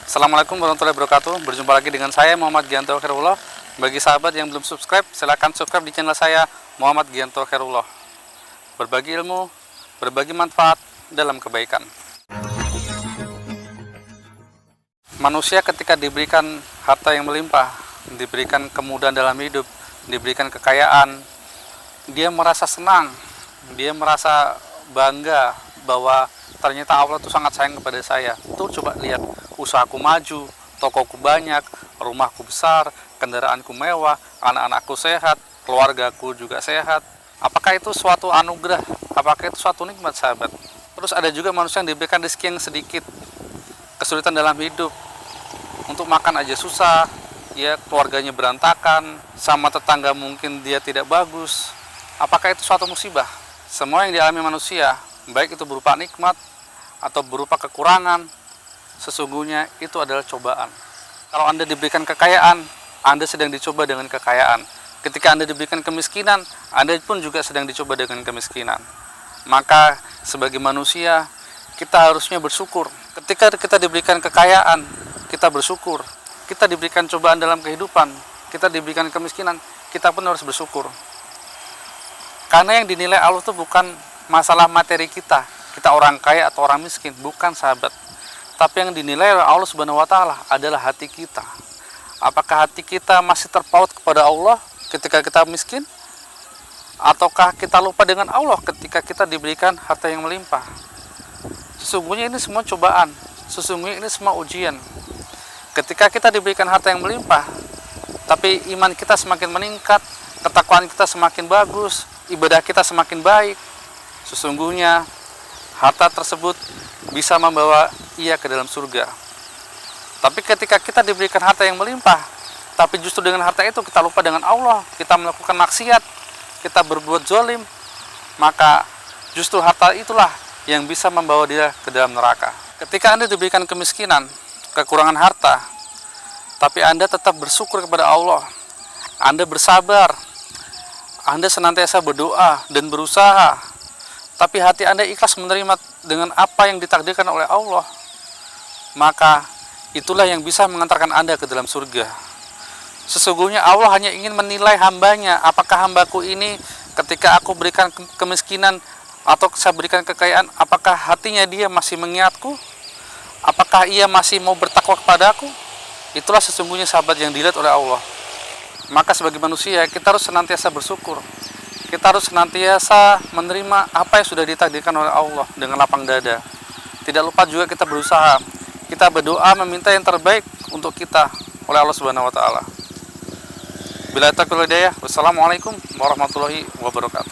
Assalamualaikum warahmatullahi wabarakatuh. Berjumpa lagi dengan saya Muhammad Gianto Khairullah. Bagi sahabat yang belum subscribe, silahkan subscribe di channel saya Muhammad Gianto Khairullah. Berbagi ilmu, berbagi manfaat dalam kebaikan. Manusia ketika diberikan harta yang melimpah, diberikan kemudahan dalam hidup, diberikan kekayaan, dia merasa senang, dia merasa bangga bahwa ternyata Allah itu sangat sayang kepada saya. Tuh coba lihat, usahaku maju, tokoku banyak, rumahku besar, kendaraanku mewah, anak-anakku sehat, keluargaku juga sehat. Apakah itu suatu anugerah? Apakah itu suatu nikmat, sahabat? Terus ada juga manusia yang diberikan rezeki yang sedikit, kesulitan dalam hidup, untuk makan aja susah, ya keluarganya berantakan, sama tetangga mungkin dia tidak bagus. Apakah itu suatu musibah? Semua yang dialami manusia, baik itu berupa nikmat atau berupa kekurangan, sesungguhnya itu adalah cobaan. Kalau Anda diberikan kekayaan, Anda sedang dicoba dengan kekayaan. Ketika Anda diberikan kemiskinan, Anda pun juga sedang dicoba dengan kemiskinan. Maka sebagai manusia, kita harusnya bersyukur. Ketika kita diberikan kekayaan, kita bersyukur. Kita diberikan cobaan dalam kehidupan, kita diberikan kemiskinan, kita pun harus bersyukur. Karena yang dinilai Allah itu bukan masalah materi kita orang kaya atau orang miskin, bukan, sahabat. Tapi yang dinilai oleh Allah Subhanahu wa Ta'ala adalah hati kita. Apakah hati kita masih terpaut kepada Allah ketika kita miskin? Ataukah kita lupa dengan Allah ketika kita diberikan harta yang melimpah? Sesungguhnya ini semua cobaan, sesungguhnya ini semua ujian. Ketika kita diberikan harta yang melimpah, tapi iman kita semakin meningkat, ketakwaan kita semakin bagus, ibadah kita semakin baik, sesungguhnya harta tersebut bisa membawa ia ke dalam surga. Tapi ketika kita diberikan harta yang melimpah, tapi justru dengan harta itu kita lupa dengan Allah, kita melakukan maksiat, kita berbuat zalim, maka justru harta itulah yang bisa membawa dia ke dalam neraka. Ketika Anda diberikan kemiskinan, kekurangan harta, tapi Anda tetap bersyukur kepada Allah, Anda bersabar, Anda senantiasa berdoa dan berusaha, tapi hati Anda ikhlas menerima dengan apa yang ditakdirkan oleh Allah, maka itulah yang bisa mengantarkan Anda ke dalam surga. Sesungguhnya Allah hanya ingin menilai hambanya, apakah hambaku ini ketika aku berikan kemiskinan atau saya berikan kekayaan, apakah hatinya dia masih mengingatku? Apakah ia masih mau bertakwa kepadaku? Itulah sesungguhnya, sahabat, yang dilihat oleh Allah. Maka sebagai manusia kita harus senantiasa bersyukur. Kita harus senantiasa menerima apa yang sudah ditakdirkan oleh Allah dengan lapang dada. Tidak lupa juga kita berusaha. Kita berdoa meminta yang terbaik untuk kita oleh Allah Subhanahu wa Ta'ala. Bila taufiq wal hidayah. Wassalamualaikum warahmatullahi wabarakatuh.